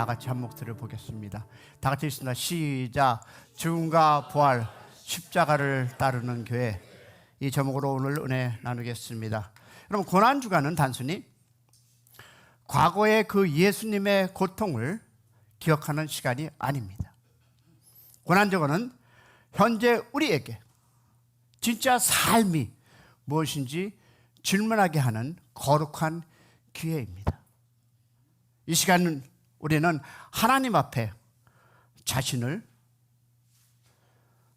다 같이 한 목소리를 보겠습니다. 다 같이 있습니다. 시작. 죽음과 부활, 십자가를 따르는 교회. 이 제목으로 오늘 은혜 나누겠습니다. 여러분, 고난주간은 단순히 과거의 그 예수님의 고통을 기억하는 시간이 아닙니다. 고난주간은 현재 우리에게 진짜 삶이 무엇인지 질문하게 하는 거룩한 기회입니다. 이 시간은 우리는 하나님 앞에 자신을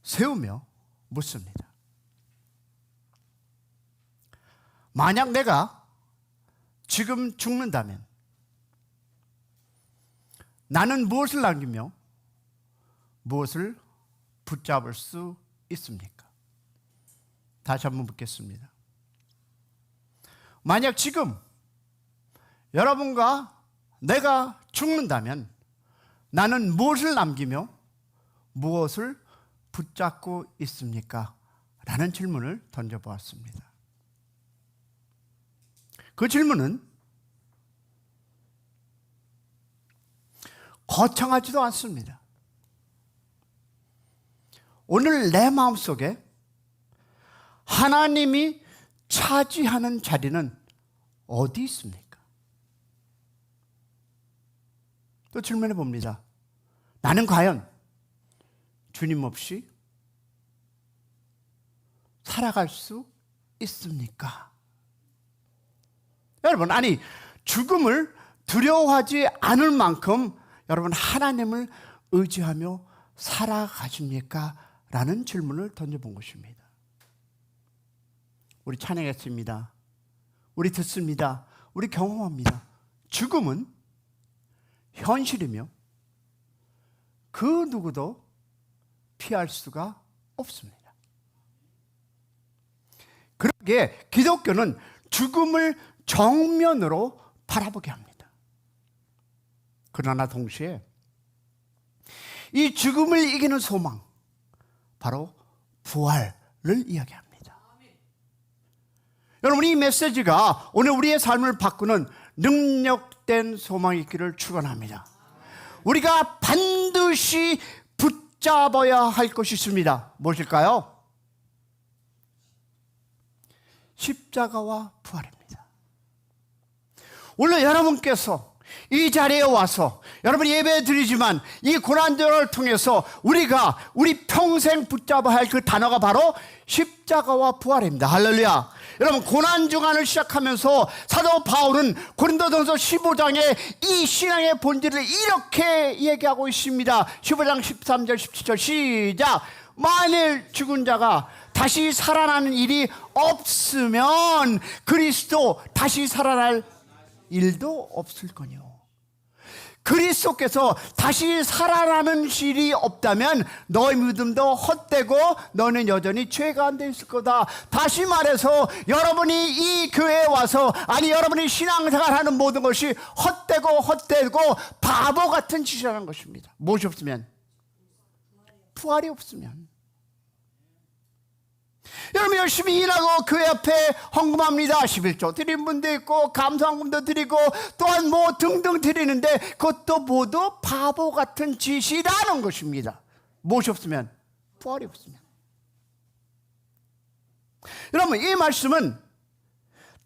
세우며 묻습니다. 만약 내가 지금 죽는다면 나는 무엇을 남기며 무엇을 붙잡을 수 있습니까? 다시 한번 묻겠습니다. 만약 지금 여러분과 내가 죽는다면 나는 무엇을 남기며 무엇을 붙잡고 있습니까? 라는 질문을 던져보았습니다. 그 질문은 거창하지도 않습니다. 오늘 내 마음속에 하나님이 차지하는 자리는 어디 있습니까? 또 질문해 봅니다. 나는 과연 주님 없이 살아갈 수 있습니까? 여러분, 아니, 죽음을 두려워하지 않을 만큼 여러분 하나님을 의지하며 살아가십니까? 라는 질문을 던져본 것입니다. 우리 찬양했습니다. 우리 듣습니다. 우리 경험합니다. 죽음은 현실이며 그 누구도 피할 수가 없습니다. 그러기에 기독교는 죽음을 정면으로 바라보게 합니다. 그러나 동시에 이 죽음을 이기는 소망, 바로 부활을 이야기합니다. 여러분, 이 메시지가 오늘 우리의 삶을 바꾸는 능력된 소망이 있기를 축원합니다. 우리가 반드시 붙잡아야 할 것이 있습니다. 무엇일까요? 십자가와 부활입니다. 오늘 여러분께서 이 자리에 와서 여러분 예배 드리지만 이 고난절을 통해서 우리가 우리 평생 붙잡아야 할 그 단어가 바로 십자가와 부활입니다. 할렐루야. 여러분, 고난주간을 시작하면서 사도 바울은 고린도전서 15장에 이 신앙의 본질을 이렇게 얘기하고 있습니다. 15장 13절 17절 시작. 만일 죽은 자가 다시 살아나는 일이 없으면 그리스도 다시 살아날 일도 없을 거니요. 그리스도께서 다시 살아나는 일이 없다면 너의 믿음도 헛되고 너는 여전히 죄 가운데 있을 거다. 다시 말해서 여러분이 이 교회에 와서, 아니 여러분이 신앙생활하는 모든 것이 헛되고 바보 같은 짓이라는 것입니다. 무엇이 없으면? 부활이 없으면. 여러분 열심히 일하고 교회 앞에 헌금합니다. 11조 드린 분도 있고 감사헌금도 드리고 또한 뭐 등등 드리는데 그것도 모두 바보 같은 짓이라는 것입니다. 무엇이 없으면? 부활이 없으면. 여러분, 이 말씀은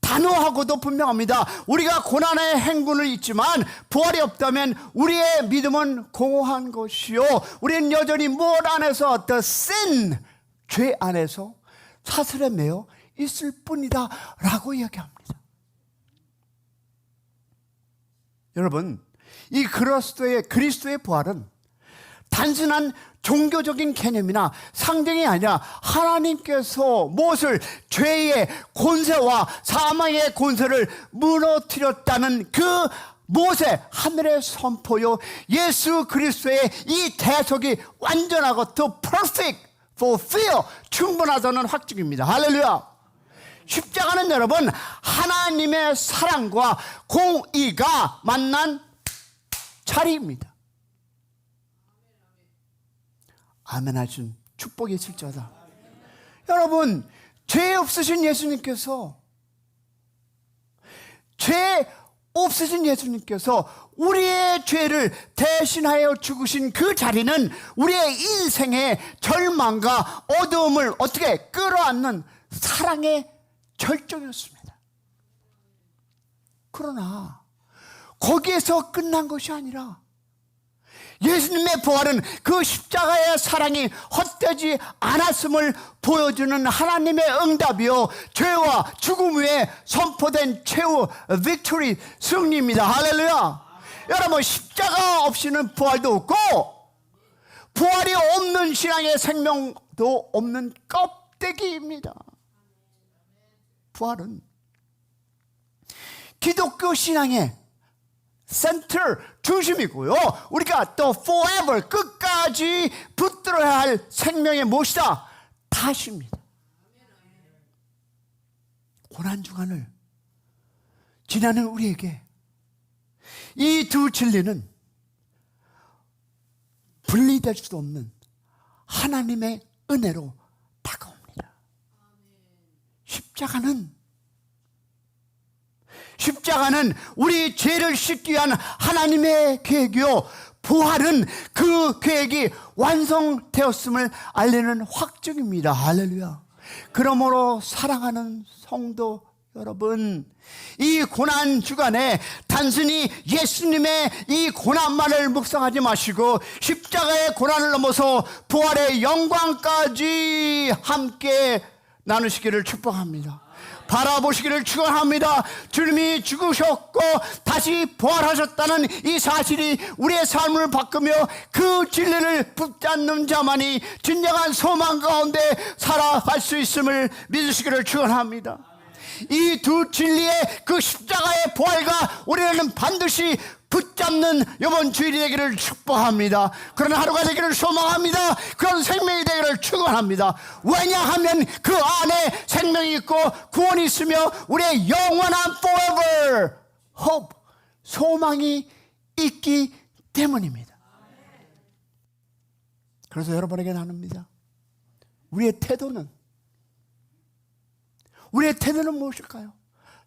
단호하고도 분명합니다. 우리가 고난의 행군을 있지만 부활이 없다면 우리의 믿음은 공허한 것이요, 우리는 여전히 무엇 안에서? The sin, 죄 안에서 사슬에 매여 있을 뿐이다 라고 이야기합니다. 여러분, 이 그리스도의 부활은 단순한 종교적인 개념이나 상징이 아니라 하나님께서 무엇을? 죄의 권세와 사망의 권세를 무너뜨렸다는 그 모세 하늘의 선포요, 예수 그리스도의 이 대속이 완전하고 to perfect, fulfill, 충분하다는 확증입니다. 할렐루야. 십자가는 여러분 하나님의 사랑과 공의가 만난 자리입니다. 아멘 하신 축복이 있을지어다. 여러분, 죄 없으신 예수님께서 죄 없으신 예수님께서 우리의 죄를 대신하여 죽으신 그 자리는 우리의 인생의 절망과 어두움을 어떻게 끌어안는 사랑의 절정이었습니다. 그러나 거기에서 끝난 것이 아니라 예수님의 부활은 그 십자가의 사랑이 헛되지 않았음을 보여주는 하나님의 응답이요, 죄와 죽음 위에 선포된 최후 빅토리 승리입니다. 할렐루야. 여러분, 십자가 없이는 부활도 없고 부활이 없는 신앙의 생명도 없는 껍데기입니다. 부활은 기독교 신앙의 센터, 중심이고요, 우리가 또 forever, 끝까지 붙들어야 할 생명의 무엇이다? 다시입니다. 고난주간을 지나는 우리에게 이 두 진리는 분리될 수도 없는 하나님의 은혜로 다가옵니다. 십자가는 우리 죄를 씻기 위한 하나님의 계획이요, 부활은 그 계획이 완성되었음을 알리는 확증입니다. 할렐루야. 그러므로 사랑하는 성도 여러분, 이 고난 주간에 단순히 예수님의 이 고난만을 묵상하지 마시고 십자가의 고난을 넘어서 부활의 영광까지 함께 나누시기를 축복합니다. 바라보시기를 축원합니다. 주님이 죽으셨고 다시 부활하셨다는 이 사실이 우리의 삶을 바꾸며 그 진리를 붙잡는 자만이 진정한 소망 가운데 살아갈 수 있음을 믿으시기를 축원합니다. 이 두 진리의 그 십자가의 부활과 우리는 반드시 붙잡는 이번 주일이 되기를 축복합니다. 그런 하루가 되기를 소망합니다. 그런 생명이 되기를 축원합니다. 왜냐하면 그 안에 생명이 있고 구원이 있으며 우리의 영원한 forever hope, 소망이 있기 때문입니다. 그래서 여러분에게 나눕니다. 우리의 태도는 무엇일까요?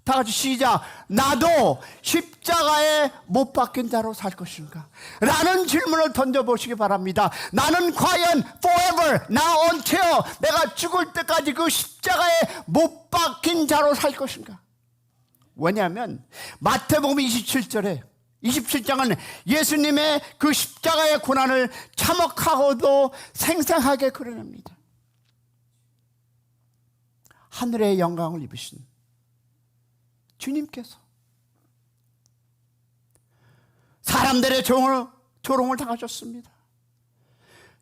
다 같이 시작. 나도 십자가에 못 박힌 자로 살 것인가? 라는 질문을 던져보시기 바랍니다. 나는 과연 forever, now until, 내가 죽을 때까지 그 십자가에 못 박힌 자로 살 것인가? 왜냐하면 마태복음 27장은 예수님의 그 십자가의 고난을 참혹하고도 생생하게 그려냅니다. 하늘의 영광을 입으신 주님께서 사람들의 조롱을 당하셨습니다.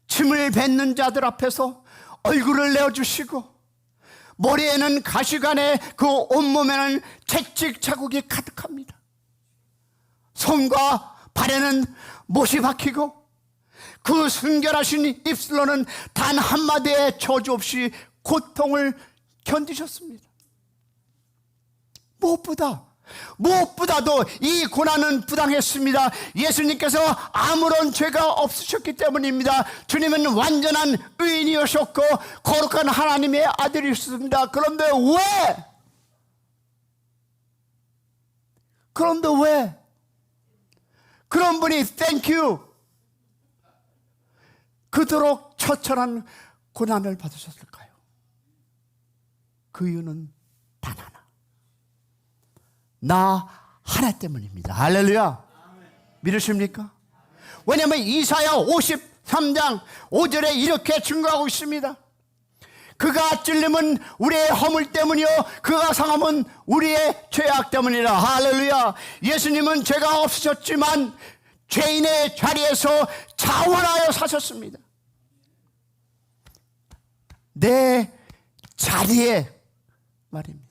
침을 뱉는 자들 앞에서 얼굴을 내어주시고 머리에는 가시관에 그 온몸에는 채찍 자국이 가득합니다. 손과 발에는 못이 박히고 그 순결하신 입술로는 단 한마디의 저주 없이 고통을 견디셨습니다. 무엇보다도 이 고난은 부당했습니다. 예수님께서 아무런 죄가 없으셨기 때문입니다. 주님은 완전한 의인이셨고 거룩한 하나님의 아들이셨습니다. 그런데 왜 그런 분이 thank you 그토록 처절한 고난을 받으셨을까요? 그 이유는 단 나 하나 때문입니다. 할렐루야. 믿으십니까? 왜냐하면 이사야 53장 5절에 이렇게 증거하고 있습니다. 그가 찔림은 우리의 허물 때문이요 그가 상함은 우리의 죄악 때문이라. 할렐루야. 예수님은 죄가 없으셨지만 죄인의 자리에서 자원하여 사셨습니다. 내 자리에 말입니다.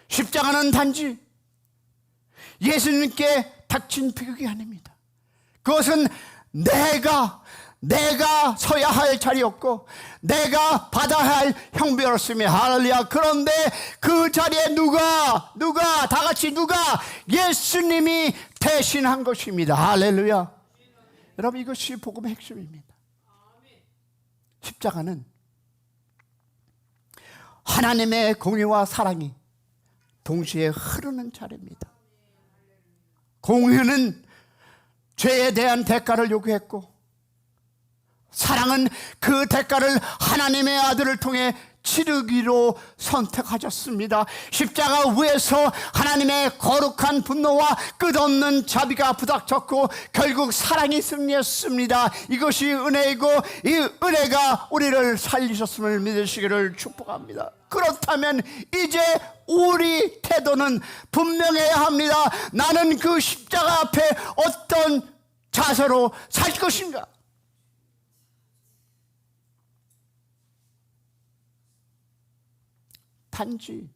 십자가는 단지 예수님께 닥친 비극이 아닙니다. 그것은 내가 서야 할 자리였고 내가 받아야 할 형벌이었으며 할렐루야. 그런데 그 자리에 누가 예수님이 대신한 것입니다. 할렐루야. 여러분, 이것이 복음의 핵심입니다. 십자가는 하나님의 공의와 사랑이 동시에 흐르는 차례입니다. 공의는 죄에 대한 대가를 요구했고, 사랑은 그 대가를 하나님의 아들을 통해 치르기로 선택하셨습니다. 십자가 위에서 하나님의 거룩한 분노와 끝없는 자비가 부닥쳤고 결국 사랑이 승리했습니다. 이것이 은혜이고 이 은혜가 우리를 살리셨음을 믿으시기를 축복합니다. 그렇다면 이제 우리 태도는 분명해야 합니다. 나는 그 십자가 앞에 어떤 자세로 살 것인가? 단지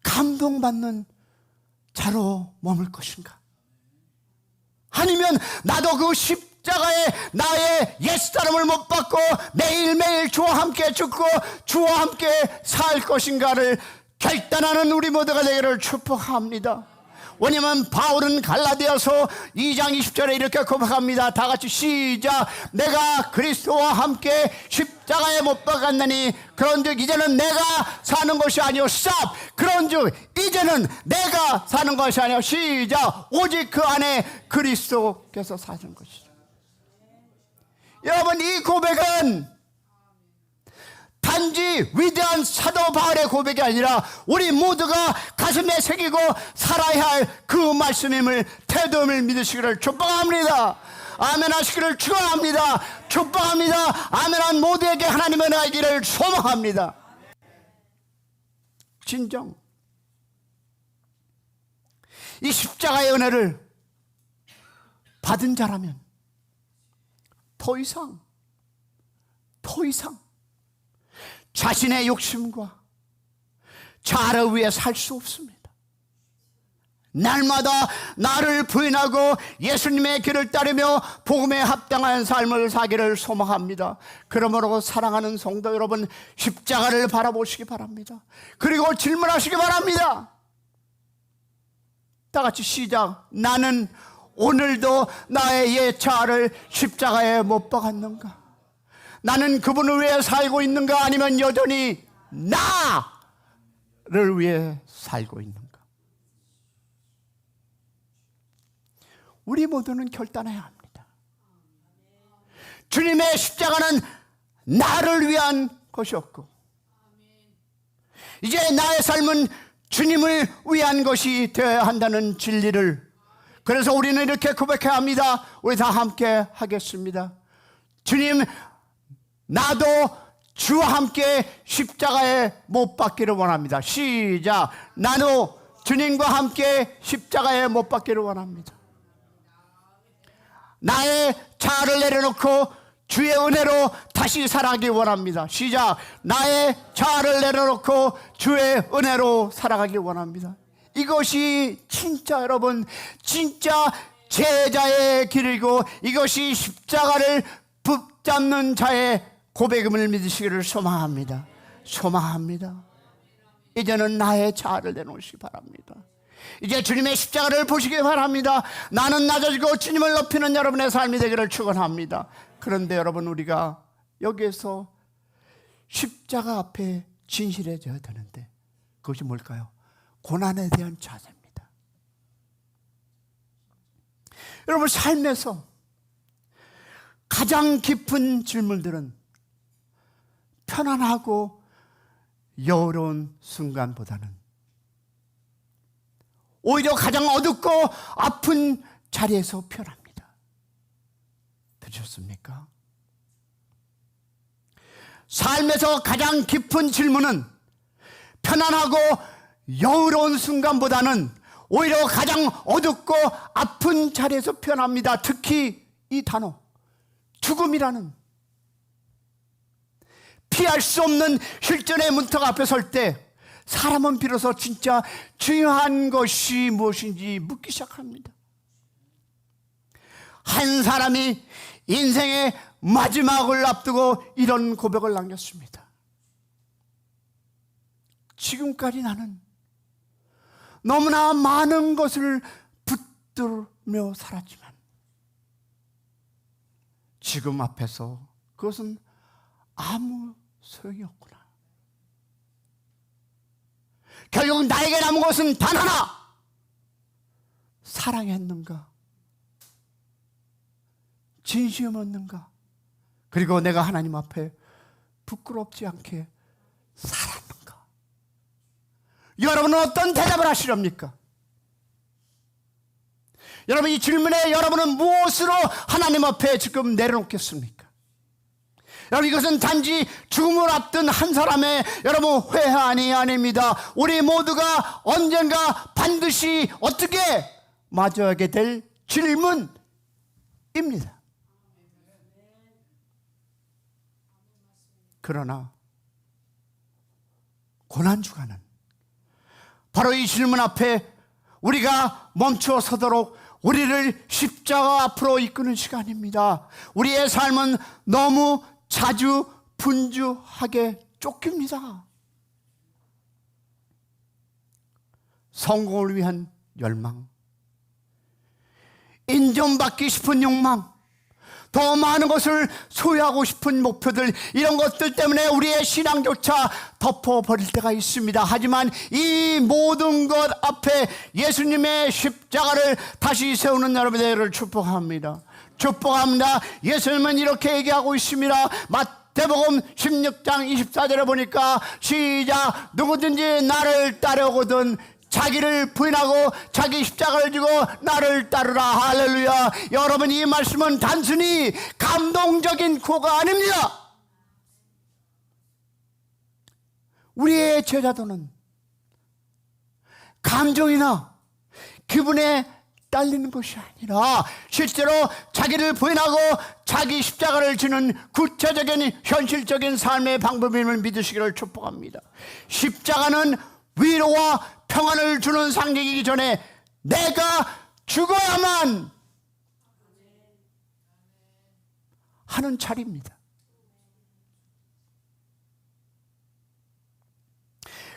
감동받는 자로 머물 것인가? 아니면 나도 그 십자가에 나의 옛사람을 못 받고 매일매일 주와 함께 죽고 주와 함께 살 것인가를 결단하는 우리 모두가 되기를 축복합니다. 왜냐하면 바울은 갈라디아서 2장 20절에 이렇게 고백합니다. 다 같이 시작. 내가 그리스도와 함께 십자가에 못 박았느니 그런즉 이제는 내가 사는 것이 아니오 stop. 그런즉 이제는 내가 사는 것이 아니오 시작. 오직 그 안에 그리스도께서 사는 것이죠. 여러분, 이 고백은 단지 위대한 사도 바울의 고백이 아니라 우리 모두가 가슴에 새기고 살아야 할 그 말씀임을, 태도임을 믿으시기를 축복합니다. 아멘 하시기를 축원합니다. 축복합니다. 아멘한 모두에게 하나님의 은혜이기를 소망합니다. 진정 이 십자가의 은혜를 받은 자라면 더 이상 자신의 욕심과 자아를 위해 살 수 없습니다. 날마다 나를 부인하고 예수님의 길을 따르며 복음에 합당한 삶을 사기를 소망합니다. 그러므로 사랑하는 성도 여러분, 십자가를 바라보시기 바랍니다. 그리고 질문하시기 바랍니다. 다 같이 시작. 나는 오늘도 나의 옛 자아를 십자가에 못 박았는가? 나는 그분을 위해 살고 있는가? 아니면 여전히 나를 위해 살고 있는가? 우리 모두는 결단해야 합니다. 주님의 십자가는 나를 위한 것이었고 이제 나의 삶은 주님을 위한 것이 되어야 한다는 진리를, 그래서 우리는 이렇게 고백해야 합니다. 우리 다 함께 하겠습니다. 주님, 나도 주와 함께 십자가에 못 박기를 원합니다. 시작. 나도 주님과 함께 십자가에 못 박기를 원합니다. 나의 자아를 내려놓고 주의 은혜로 다시 살아가기 원합니다. 시작. 나의 자아를 내려놓고 주의 은혜로 살아가기 원합니다. 이것이 진짜 여러분, 진짜 제자의 길이고 이것이 십자가를 붙잡는 자의 고백임을 믿으시기를 소망합니다. 소망합니다. 이제는 나의 자아를 내놓으시기 바랍니다. 이제 주님의 십자가를 보시기 바랍니다. 나는 낮아지고 주님을 높이는 여러분의 삶이 되기를 축원합니다. 그런데 여러분, 우리가 여기에서 십자가 앞에 진실해져야 되는데 그것이 뭘까요? 고난에 대한 자세입니다. 여러분, 삶에서 가장 깊은 질문들은 편안하고 여유로운 순간보다는 오히려 가장 어둡고 아픈 자리에서 표현합니다. 들으셨습니까? 삶에서 가장 깊은 질문은 편안하고 여유로운 순간보다는 오히려 가장 어둡고 아픈 자리에서 표현합니다. 특히 이 단어 죽음이라는, 피할 수 없는 실존의 문턱 앞에 설 때 사람은 비로소 진짜 중요한 것이 무엇인지 묻기 시작합니다. 한 사람이 인생의 마지막을 앞두고 이런 고백을 남겼습니다. 지금까지 나는 너무나 많은 것을 붙들며 살았지만 지금 앞에서 그것은 아무 소용이 없구나. 결국 나에게 남은 것은 단 하나. 사랑했는가? 진심이었는가? 그리고 내가 하나님 앞에 부끄럽지 않게 살았는가? 여러분은 어떤 대답을 하시렵니까? 여러분, 이 질문에 여러분은 무엇으로 하나님 앞에 지금 내려놓겠습니까? 여러분, 이것은 단지 죽음을 앞둔 한 사람의 여러분 회한이 아닙니다. 우리 모두가 언젠가 반드시 어떻게 마주하게 될 질문입니다. 그러나 고난주간은 바로 이 질문 앞에 우리가 멈춰 서도록 우리를 십자가 앞으로 이끄는 시간입니다. 우리의 삶은 너무 자주 분주하게 쫓깁니다. 성공을 위한 열망, 인정받기 싶은 욕망, 더 많은 것을 소유하고 싶은 목표들, 이런 것들 때문에 우리의 신앙조차 덮어버릴 때가 있습니다. 하지만 이 모든 것 앞에 예수님의 십자가를 다시 세우는 여러분들을 축복합니다. 축복합니다. 예수님은 이렇게 얘기하고 있습니다. 마태복음 16장 24절에 보니까 시작, 누구든지 나를 따르거든 자기를 부인하고 자기 십자가를 지고 나를 따르라. 할렐루야. 여러분, 이 말씀은 단순히 감동적인 구호가 아닙니다. 우리의 제자도는 감정이나 기분에 딸리는 것이 아니라 실제로 자기를 부인하고 자기 십자가를 지는 구체적인 현실적인 삶의 방법임을 믿으시기를 축복합니다. 십자가는 위로와 평안을 주는 상징이기 전에 내가 죽어야만 하는 자리입니다.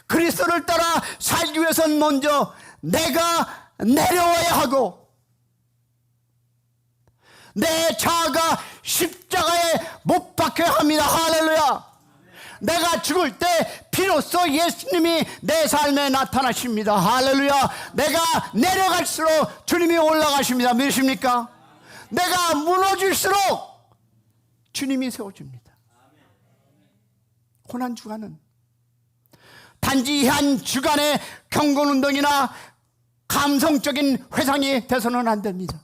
그리스도를 따라 살기 위해서는 먼저 내가 내려와야 하고 내 자아가 십자가에 못 박혀야 합니다. 할렐루야. 내가 죽을 때 비로소 예수님이 내 삶에 나타나십니다. 할렐루야. 내가 내려갈수록 주님이 올라가십니다. 믿으십니까? 내가 무너질수록 주님이 세워집니다. 고난주간은 단지 한 주간의 경건운동이나 감성적인 회상이 돼서는 안 됩니다.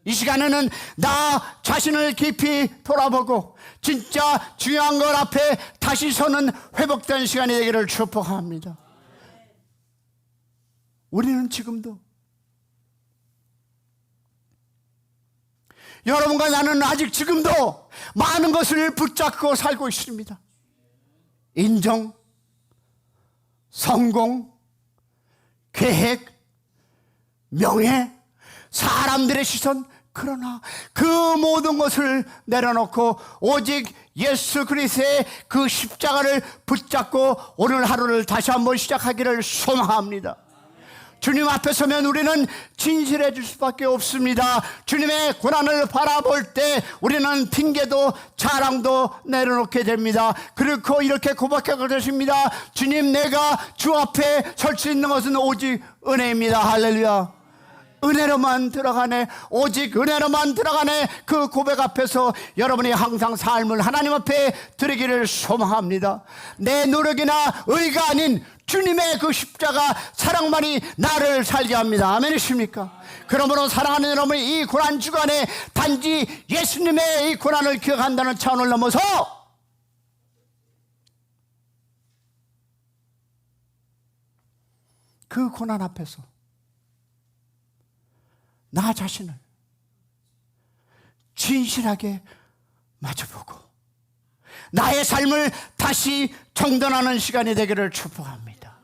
이 시간에는 나 자신을 깊이 돌아보고 진짜 중요한 것 앞에 다시 서는 회복된 시간이 되기를 축복합니다. 우리는 지금도, 여러분과 나는 아직 지금도 많은 것을 붙잡고 살고 있습니다. 인정, 성공, 계획, 명예, 사람들의 시선, 그러나 그 모든 것을 내려놓고 오직 예수 그리스도의 그 십자가를 붙잡고 오늘 하루를 다시 한번 시작하기를 소망합니다. 주님 앞에 서면 우리는 진실해질 수밖에 없습니다. 주님의 고난을 바라볼 때 우리는 핑계도 자랑도 내려놓게 됩니다. 그리고 이렇게 고백하게 되십니다. 주님, 내가 주 앞에 설 수 있는 것은 오직 은혜입니다. 할렐루야. 은혜로만 들어가네, 오직 은혜로만 들어가네. 그 고백 앞에서 여러분이 항상 삶을 하나님 앞에 드리기를 소망합니다. 내 노력이나 의가 아닌 주님의 그 십자가 사랑만이 나를 살게 합니다. 아멘이십니까? 그러므로 사랑하는 여러분, 이 고난 주간에 단지 예수님의 이 고난을 기억한다는 차원을 넘어서 그 고난 앞에서 나 자신을 진실하게 마주보고 나의 삶을 다시 정돈하는 시간이 되기를 축복합니다.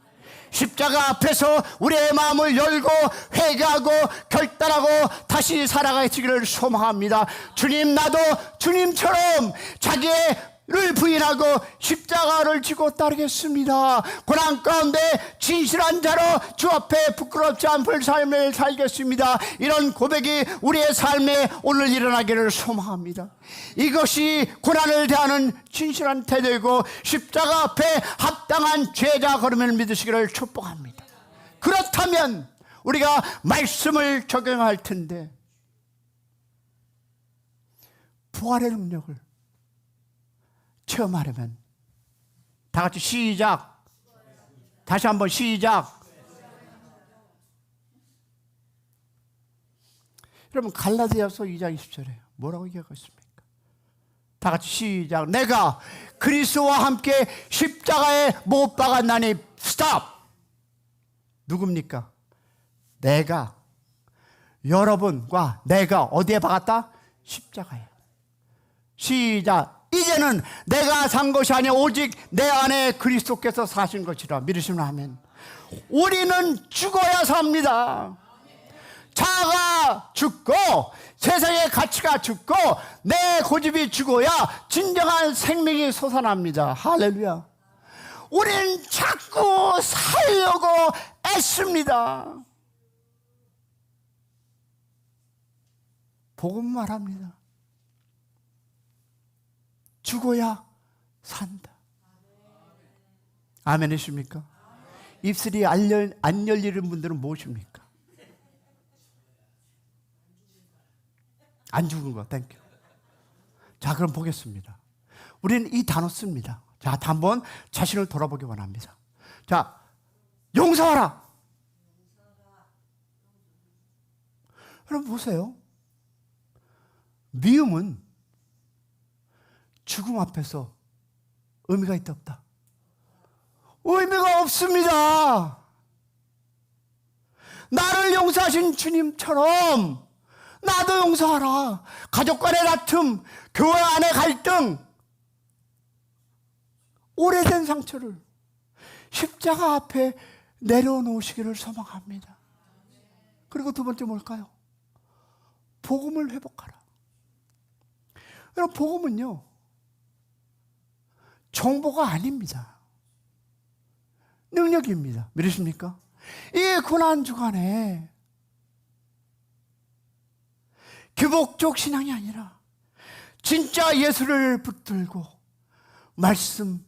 십자가 앞에서 우리의 마음을 열고 회개하고 결단하고 다시 살아가시기를 소망합니다. 주님, 나도 주님처럼 자기를 부인하고 십자가를 지고 따르겠습니다. 고난 가운데 진실한 자로 주 앞에 부끄럽지 않을 삶을 살겠습니다. 이런 고백이 우리의 삶에 오늘 일어나기를 소망합니다. 이것이 고난을 대하는 진실한 태도이고 십자가 앞에 합당한 합당한 제자 걸음을 믿으시기를 축복합니다. 그렇다면 우리가 말씀을 적용할 텐데 부활의 능력을 체험하려면 다 같이 시작. 다시 한번 시작. 여러분 갈라디아서 2장 20절에 뭐라고 얘기하고 있습니까? 다 같이 시작. 내가 그리스도와 함께 십자가에 못 박았나니 스탑. 누굽니까? 내가 여러분과 내가 어디에 박았다? 십자가에. 시작. 이제는 내가 산 것이 아니라 오직 내 안에 그리스도께서 사신 것이라 믿으시면 아멘. 우리는 죽어야 삽니다. 자아가 죽고 세상의 가치가 죽고 내 고집이 죽어야 진정한 생명이 솟아납니다. 할렐루야. 우리는 자꾸 살려고 애씁니다. 복음 말합니다. 죽어야 산다. 아멘이십니까? 입술이 안 열리는 분들은 무엇입니까? 안 죽은 거, 땡큐. 자, 그럼 보겠습니다. 우리는 이 단어 씁니다. 자, 한번 자신을 돌아보기 원합니다. 자, 용서하라. 여러분 보세요. 미움은 죽음 앞에서 의미가 있다 없다? 의미가 없습니다. 나를 용서하신 주님처럼 나도 용서하라. 가족 간의 다툼, 교회 안의 갈등, 오래된 상처를 십자가 앞에 내려놓으시기를 소망합니다. 그리고 두 번째 뭘까요? 복음을 회복하라. 여러분 복음은요 정보가 아닙니다. 능력입니다. 믿으십니까? 이 고난주간에 기복적 신앙이 아니라 진짜 예수를 붙들고 말씀,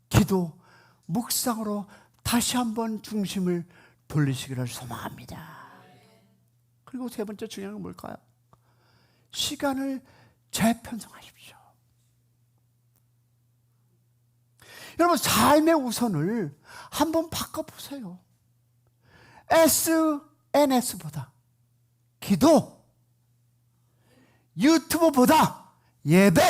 기도, 묵상으로 다시 한번 중심을 돌리시기를 소망합니다. 그리고 세 번째 중요한 건 뭘까요? 시간을 재편성하십시오. 여러분 삶의 우선을 한번 바꿔보세요. SNS보다 기도, 유튜브보다 예배,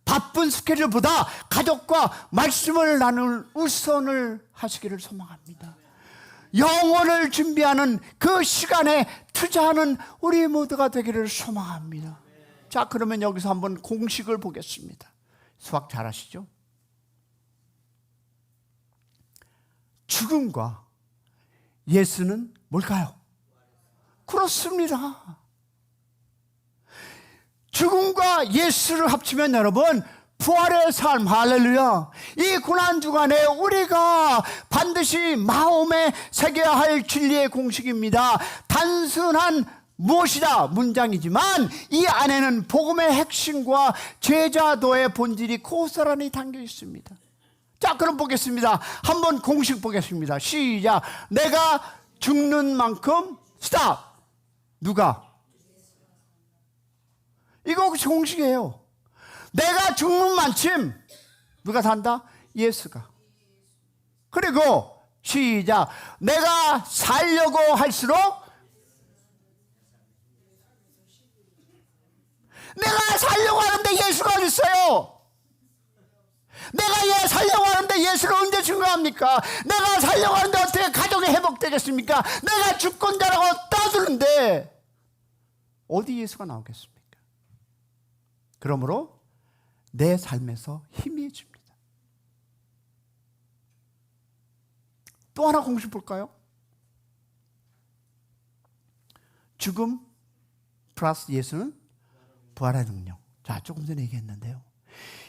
바쁜 스케줄보다 가족과 말씀을 나눌 우선을 하시기를 소망합니다. 영혼을 준비하는 그 시간에 투자하는 우리 모두가 되기를 소망합니다. 자, 그러면 여기서 한번 공식을 보겠습니다. 수학 잘하시죠? 죽음과 예수는 뭘까요? 그렇습니다. 죽음과 예수를 합치면 여러분 부활의 삶, 할렐루야. 이 고난주간에 우리가 반드시 마음에 새겨야 할 진리의 공식입니다. 단순한 무엇이다 문장이지만 이 안에는 복음의 핵심과 제자도의 본질이 고스란히 담겨 있습니다. 자, 그럼 보겠습니다. 한번 공식 보겠습니다. 시작. 내가 죽는 만큼 스탑. 누가? 이거 공식이에요. 내가 죽는 만큼 누가 산다? 예수가. 그리고 시작. 내가 살려고 할수록 내가 살려고 하는데 예수가 어디 있어요? 내가 살려고 하는데 예수를 언제 증거합니까? 내가 살려고 하는데 어떻게 가족이 회복되겠습니까? 내가 주권자라고 떠드는데 어디 예수가 나오겠습니까? 그러므로 내 삶에서 희미해집니다. 또 하나 공식 볼까요? 죽음 플러스 예수는 부활의 능력. 자, 조금 전에 얘기했는데요.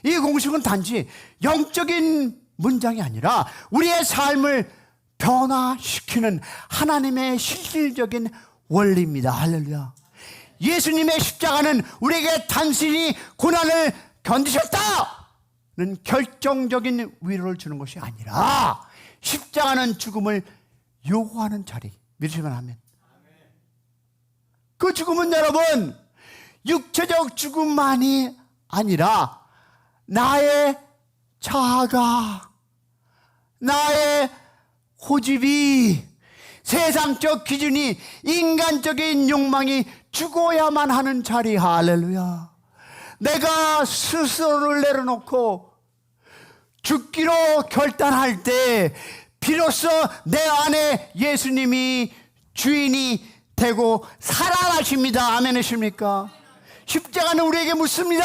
이 공식은 단지 영적인 문장이 아니라 우리의 삶을 변화시키는 하나님의 실질적인 원리입니다. 할렐루야. 예수님의 십자가는 우리에게 단순히 고난을 견디셨다, 결정적인 위로를 주는 것이 아니라 십자가는 죽음을 요구하는 자리. 믿으시면 아멘. 그 죽음은 여러분 육체적 죽음만이 아니라 나의 자아가, 나의 고집이, 세상적 기준이, 인간적인 욕망이 죽어야만 하는 자리. 할렐루야. 내가 스스로를 내려놓고 죽기로 결단할 때 비로소 내 안에 예수님이 주인이 되고 살아나십니다. 아멘이십니까? 십자가는 우리에게 묻습니다.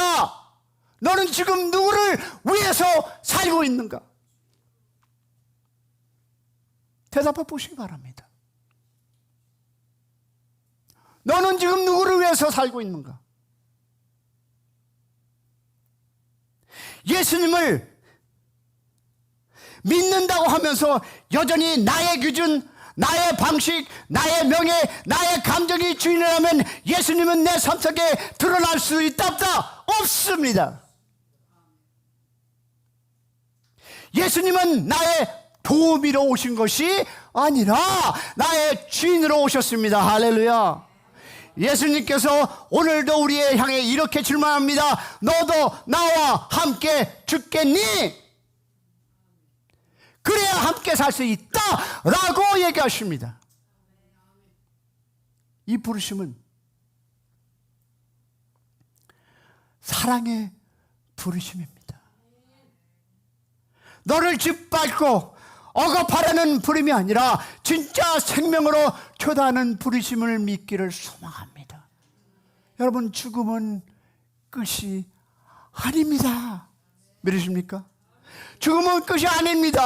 너는 지금 누구를 위해서 살고 있는가? 대답해 보시기 바랍니다. 너는 지금 누구를 위해서 살고 있는가? 예수님을 믿는다고 하면서 여전히 나의 기준, 나의 방식, 나의 명예, 나의 감정이 주인이라면 예수님은 내 삶 속에 드러날 수 있다 없다? 없습니다. 예수님은 나의 도우미로 오신 것이 아니라 나의 주인으로 오셨습니다. 할렐루야. 예수님께서 오늘도 우리의 향해 이렇게 질문합니다. 너도 나와 함께 죽겠니? 그래야 함께 살 수 있다 라고 얘기하십니다. 이 부르심은 사랑의 부르심입니다. 너를 짓밟고 억압하려는 부름이 아니라 진짜 생명으로 초대하는 부르심을 믿기를 소망합니다. 여러분, 죽음은 끝이 아닙니다. 믿으십니까? 죽음은 끝이 아닙니다.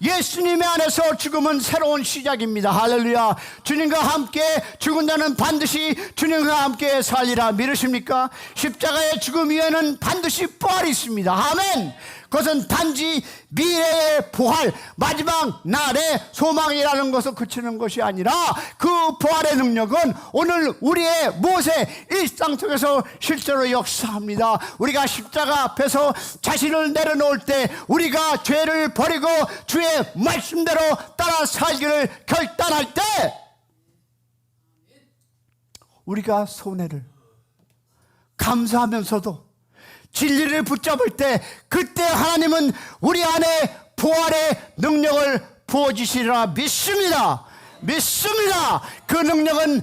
예수님의 안에서 죽음은 새로운 시작입니다. 할렐루야. 주님과 함께 죽은 자는 반드시 주님과 함께 살리라. 믿으십니까? 십자가의 죽음 위에는 반드시 부활이 있습니다. 아멘. 그것은 단지 미래의 부활, 마지막 날의 소망이라는 것을 그치는 것이 아니라 그 부활의 능력은 오늘 우리의 모세 일상 속에서 실제로 역사합니다. 우리가 십자가 앞에서 자신을 내려놓을 때, 우리가 죄를 버리고 주의 말씀대로 따라 살기를 결단할 때, 우리가 손해를 감사하면서도 진리를 붙잡을 때, 그때 하나님은 우리 안에 부활의 능력을 부어주시리라 믿습니다. 믿습니다. 그 능력은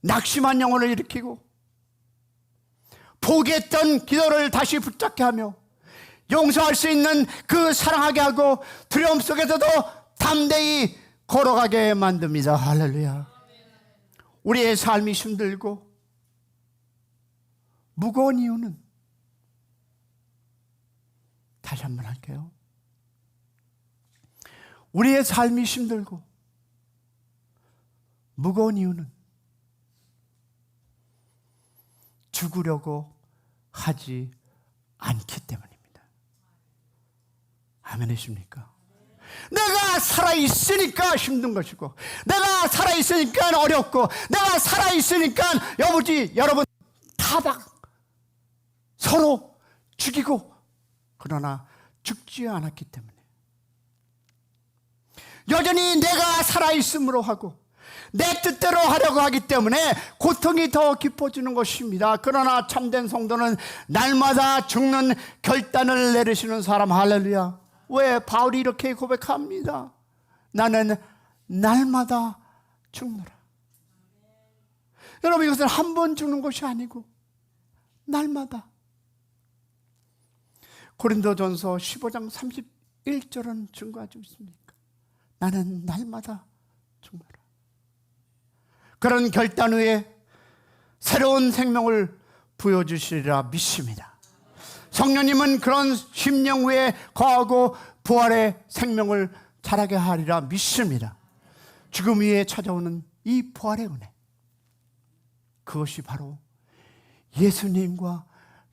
낙심한 영혼을 일으키고 포기했던 기도를 다시 붙잡게 하며 용서할 수 있는 그 사랑하게 하고 두려움 속에서도 담대히 걸어가게 만듭니다. 할렐루야. 우리의 삶이 힘들고 무거운 이유는, 다시 한번 할게요. 우리의 삶이 힘들고 무거운 이유는 죽으려고 하지 않기 때문입니다. 아멘이십니까? 내가 살아있으니까 힘든 것이고, 내가 살아있으니까 어렵고, 내가 살아있으니까 여러분 타박 서로 죽이고, 그러나 죽지 않았기 때문에, 여전히 내가 살아있음으로 하고 내 뜻대로 하려고 하기 때문에 고통이 더 깊어지는 것입니다. 그러나 참된 성도는 날마다 죽는 결단을 내리시는 사람. 할렐루야. 왜? 바울이 이렇게 고백합니다. 나는 날마다 죽노라. 여러분, 이것은 한 번 죽는 것이 아니고 날마다. 고린도전서 15장 31절은 증거하지 않습니까? 나는 날마다 죽노라. 그런 결단 후에 새로운 생명을 부여주시리라 믿습니다. 성령님은 그런 심령 후에 거하고 부활의 생명을 자라게 하리라 믿습니다. 죽음 위에 찾아오는 이 부활의 은혜, 그것이 바로 예수님과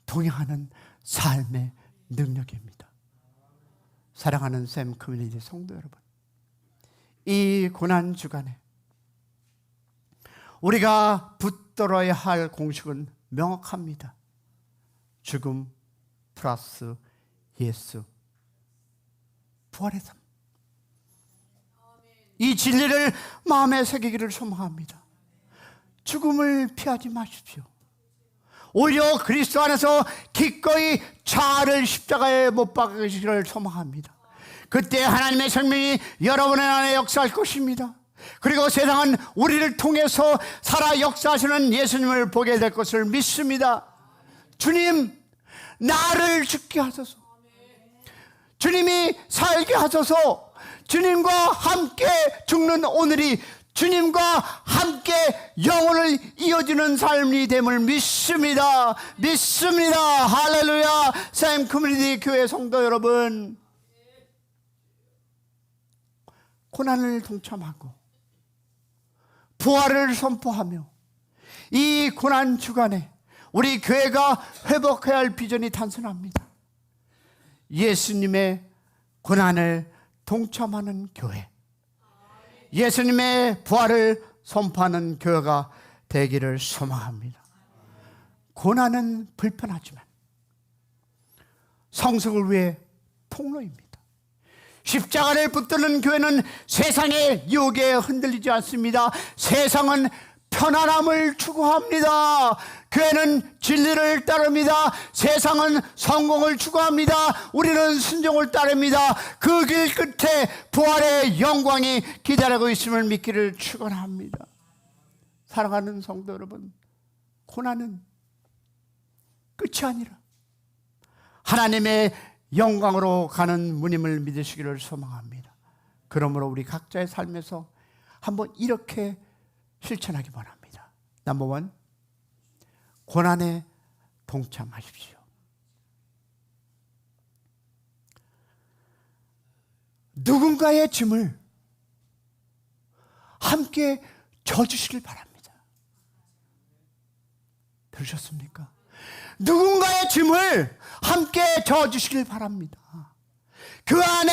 동행하는 삶의 능력입니다. 사랑하는 샘 커뮤니티 성도 여러분, 이 고난 주간에 우리가 붙들어야 할 공식은 명확합니다. 죽음 플러스 예수 부활의 삶, 이 진리를 마음에 새기기를 소망합니다. 죽음을 피하지 마십시오. 오히려 그리스도 안에서 기꺼이 자아를 십자가에 못 박으시기를 소망합니다. 그때 하나님의 생명이 여러분의 안에 역사할 것입니다. 그리고 세상은 우리를 통해서 살아 역사하시는 예수님을 보게 될 것을 믿습니다. 주님, 나를 죽게 하소서. 주님이 살게 하소서. 주님과 함께 죽는 오늘이 주님과 함께 영혼을 이어지는 삶이 됨을 믿습니다. 믿습니다. 할렐루야. 샘 커뮤니티 교회 성도 여러분, 고난을 동참하고 부활을 선포하며 이 고난 주간에 우리 교회가 회복해야 할 비전이 단순합니다. 예수님의 고난을 동참하는 교회, 예수님의 부활을 선포하는 교회가 되기를 소망합니다. 고난은 불편하지만 성숙을 위해 통로입니다. 십자가를 붙드는 교회는 세상의 유혹에 흔들리지 않습니다. 세상은 편안함을 추구합니다. 교회는 진리를 따릅니다. 세상은 성공을 추구합니다. 우리는 순종을 따릅니다. 그 길 끝에 부활의 영광이 기다리고 있음을 믿기를 축원합니다. 사랑하는 성도 여러분, 고난은 끝이 아니라 하나님의 영광으로 가는 문임을 믿으시기를 소망합니다. 그러므로 우리 각자의 삶에서 한번 이렇게 실천하기 바랍니다. 넘버 1, 고난에 동참하십시오. 누군가의 짐을 함께 져주시길 바랍니다. 들으셨습니까? 누군가의 짐을 함께 져주시길 바랍니다. 그 안에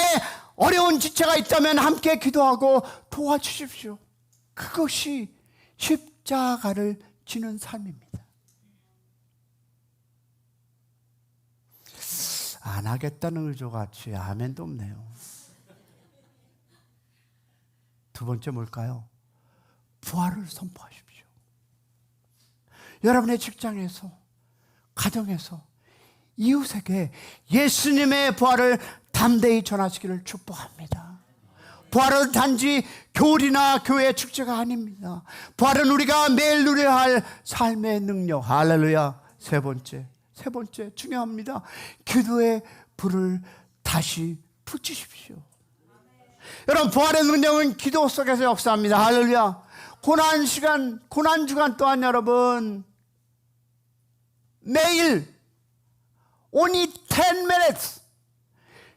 어려운 지체가 있다면 함께 기도하고 도와주십시오. 그것이 십자가를 지는 삶입니다. 안 하겠다는 의조같이 아멘도 없네요. 두 번째 뭘까요? 부활을 선포하십시오. 여러분의 직장에서, 가정에서, 이웃에게 예수님의 부활을 담대히 전하시기를 축복합니다. 부활은 단지 교리나 교회 축제가 아닙니다. 부활은 우리가 매일 누려야 할 삶의 능력. 할렐루야. 세 번째 중요합니다. 기도의 불을 다시 붙이십시오. 여러분, 부활의 능력은 기도 속에서 역사합니다. 할렐루야. 고난 주간 또한 여러분, 매일 only 10 minutes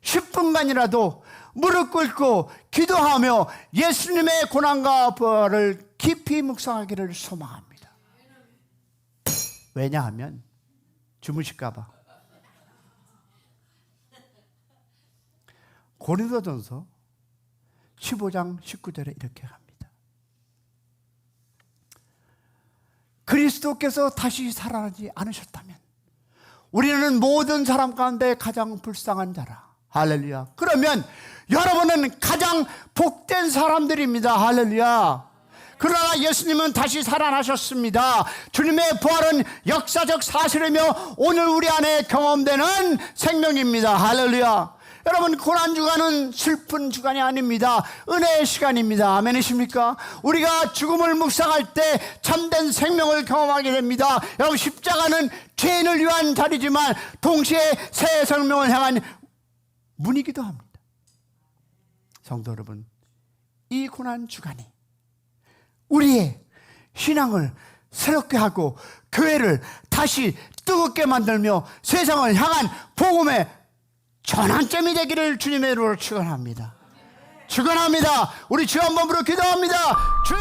10분간이라도 무릎 꿇고 기도하며 예수님의 고난과 부활을 깊이 묵상하기를 소망합니다. 왜냐하면 주무실까 봐. 고린도전서 15장 19절에 이렇게 합니다. 그리스도께서 다시 살아나지 않으셨다면 우리는 모든 사람 가운데 가장 불쌍한 자라. 할렐루야. 그러면 여러분은 가장 복된 사람들입니다. 할렐루야. 그러나 예수님은 다시 살아나셨습니다. 주님의 부활은 역사적 사실이며 오늘 우리 안에 경험되는 생명입니다. 할렐루야. 여러분, 고난주간은 슬픈 주간이 아닙니다. 은혜의 시간입니다. 아멘이십니까? 우리가 죽음을 묵상할 때 참된 생명을 경험하게 됩니다. 여러분, 십자가는 죄인을 위한 자리지만 동시에 새 생명을 향한 문이기도 합니다. 성도 여러분, 이 고난주간이 우리의 신앙을 새롭게 하고 교회를 다시 뜨겁게 만들며 세상을 향한 복음의 전환점이 되기를 주님의 이름으로 축원합니다. 축원합니다. 우리 주 한 번 부르고 기도합니다. 주